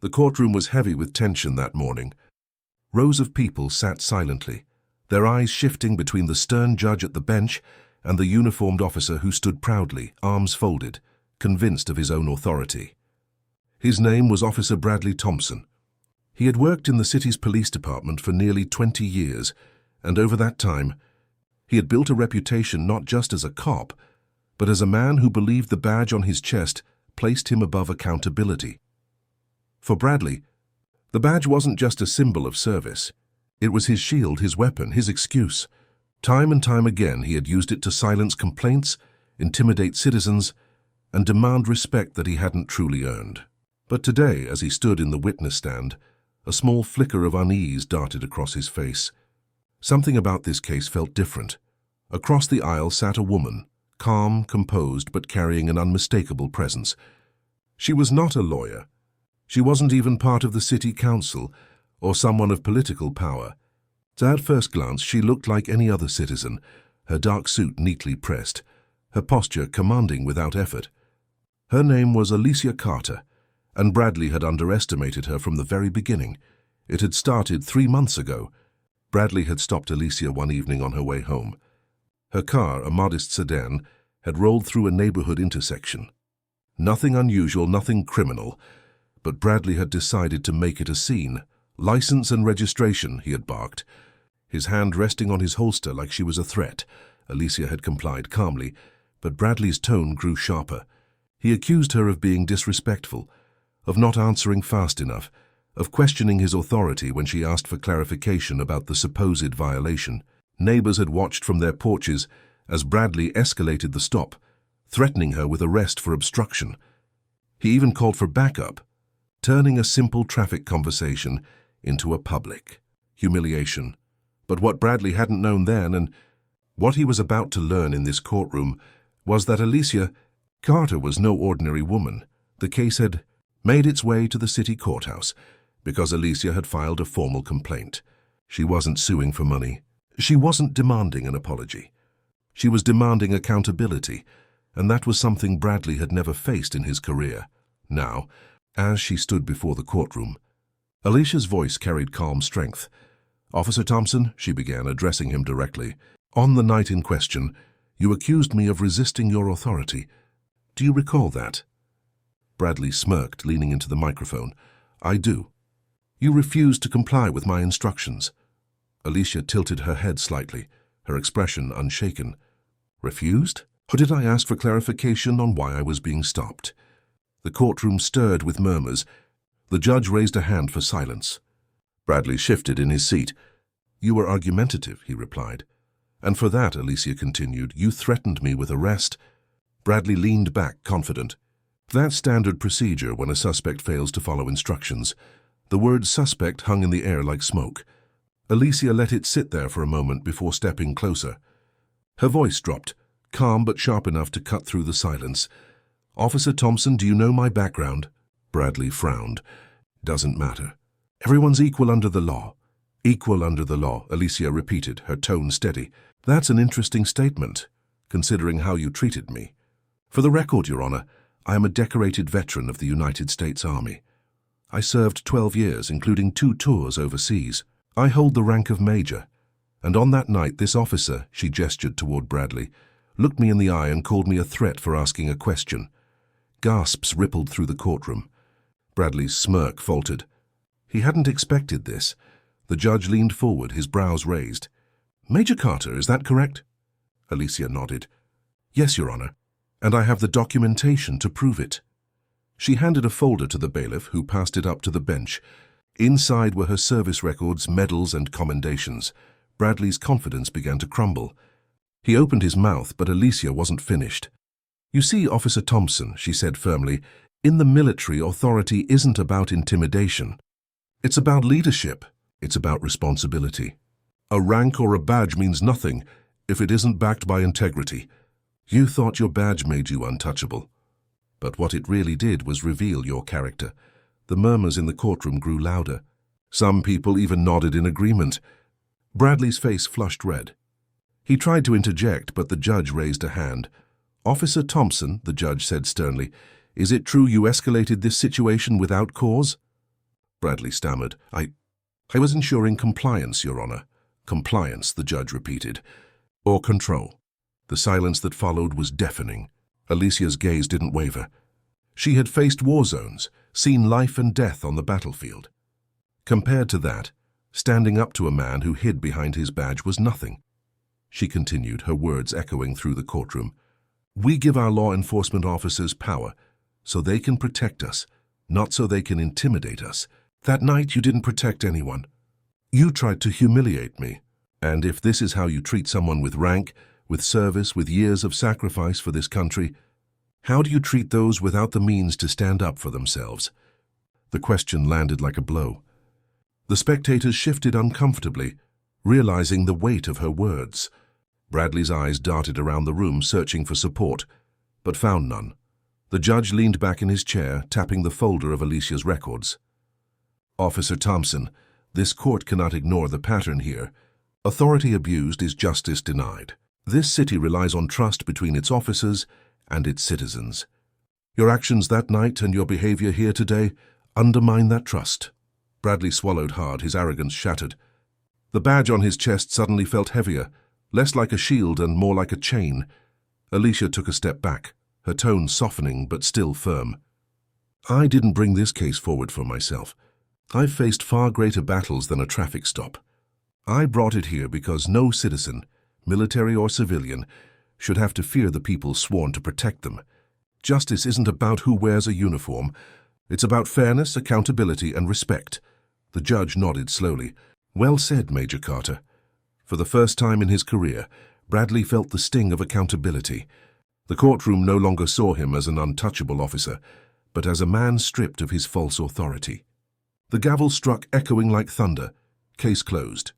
The courtroom was heavy with tension that morning. Rows of people sat silently, their eyes shifting between the stern judge at the bench and the uniformed officer who stood proudly, arms folded, convinced of his own authority. His name was Officer Bradley Thompson. He had worked in the city's police department for nearly 20 years, and over that time, he had built a reputation not just as a cop, but as a man who believed the badge on his chest placed him above accountability. For Bradley, the badge wasn't just a symbol of service. It was his shield, his weapon, his excuse. Time and time again, he had used it to silence complaints, intimidate citizens, and demand respect that he hadn't truly earned. But today, as he stood in the witness stand, a small flicker of unease darted across his face. Something about this case felt different. Across the aisle sat a woman, calm, composed, but carrying an unmistakable presence. She was not a lawyer. She wasn't even part of the city council or someone of political power. At first glance, she looked like any other citizen, her dark suit neatly pressed, her posture commanding without effort. Her name was Alicia Carter, and Bradley had underestimated her from the very beginning. It had started 3 months ago. Bradley had stopped Alicia one evening on her way home. Her car, a modest sedan, had rolled through a neighborhood intersection. Nothing unusual, nothing criminal, but Bradley had decided to make it a scene. "License and registration," he had barked, his hand resting on his holster like she was a threat. Alicia had complied calmly, but Bradley's tone grew sharper. He accused her of being disrespectful, of not answering fast enough, of questioning his authority when she asked for clarification about the supposed violation. Neighbors had watched from their porches as Bradley escalated the stop, threatening her with arrest for obstruction. He even called for backup, turning a simple traffic conversation into a public humiliation. But what Bradley hadn't known then, and what he was about to learn in this courtroom, was that Alicia Carter was no ordinary woman. The case had made its way to the city courthouse because Alicia had filed a formal complaint. She wasn't suing for money. She wasn't demanding an apology. She was demanding accountability, and that was something Bradley had never faced in his career. Now, as she stood before the courtroom, Alicia's voice carried calm strength. "Officer Thompson," she began, addressing him directly, "on the night in question, you accused me of resisting your authority. Do you recall that?" Bradley smirked, leaning into the microphone. "I do. You refused to comply with my instructions." Alicia tilted her head slightly, her expression unshaken. "Refused? Or did I ask for clarification on why I was being stopped?" The courtroom stirred with murmurs. The judge raised a hand for silence. Bradley shifted in his seat. "You were argumentative," he replied. "And for that," Alicia continued, "you threatened me with arrest." Bradley leaned back, confident. That's standard procedure when a suspect fails to follow instructions. The word suspect hung in the air like smoke. Alicia let it sit there for a moment before stepping closer. Her voice dropped, calm but sharp enough to cut through the silence. "Officer Thompson, do you know my background?" Bradley frowned. "Doesn't matter. Everyone's equal under the law." "Equal under the law," Alicia repeated, her tone steady. "That's an interesting statement, considering how you treated me. For the record, Your Honor, I am a decorated veteran of the United States Army. I served 12 years, including 2 tours overseas. I hold the rank of major. And on that night, this officer," she gestured toward Bradley, "looked me in the eye and called me a threat for asking a question." Gasps rippled through the courtroom. Bradley's smirk faltered. He hadn't expected this. The judge leaned forward, his brows raised. "Major Carter, is that correct?" Alicia nodded. "Yes, Your Honor, and I have the documentation to prove it." She handed a folder to the bailiff, who passed it up to the bench. Inside were her service records, medals, and commendations. Bradley's confidence began to crumble. He opened his mouth, but Alicia wasn't finished. "You see, Officer Thompson," she said firmly, "in the military, authority isn't about intimidation. It's about leadership. It's about responsibility. A rank or a badge means nothing if it isn't backed by integrity. You thought your badge made you untouchable. But what it really did was reveal your character." The murmurs in the courtroom grew louder. Some people even nodded in agreement. Bradley's face flushed red. He tried to interject, but the judge raised a hand. "Officer Thompson," the judge said sternly, "is it true you escalated this situation without cause?" Bradley stammered. I was ensuring compliance, Your Honor. Compliance, the judge repeated. Or control. The silence that followed was deafening. Alicia's gaze didn't waver. She had faced war zones, seen life and death on the battlefield. Compared to that, standing up to a man who hid behind his badge was nothing. She continued, her words echoing through the courtroom. We give our law enforcement officers power so they can protect us, not so they can intimidate us. That night you didn't protect anyone. You tried to humiliate me. And if this is how you treat someone with rank, with service, with years of sacrifice for this country, how do you treat those without the means to stand up for themselves? The question landed like a blow. The spectators shifted uncomfortably, realizing the weight of her words. Bradley's eyes darted around the room, searching for support, but found none. The judge leaned back in his chair, tapping the folder of Alicia's records. Officer Thompson, this court cannot ignore the pattern here. Authority abused is justice denied. This city relies on trust between its officers and its citizens. Your actions that night and your behavior here today undermine that trust. Bradley swallowed hard, his arrogance shattered. The badge on his chest suddenly felt heavier, less like a shield and more like a chain. Alicia took a step back, her tone softening but still firm. I didn't bring this case forward for myself. I've faced far greater battles than a traffic stop. I brought it here because no citizen, military or civilian, should have to fear the people sworn to protect them. Justice isn't about who wears a uniform. It's about fairness, accountability, and respect. The judge nodded slowly. Well said, Major Carter. For the first time in his career, Bradley felt the sting of accountability. The courtroom no longer saw him as an untouchable officer, but as a man stripped of his false authority. The gavel struck, echoing like thunder. Case closed.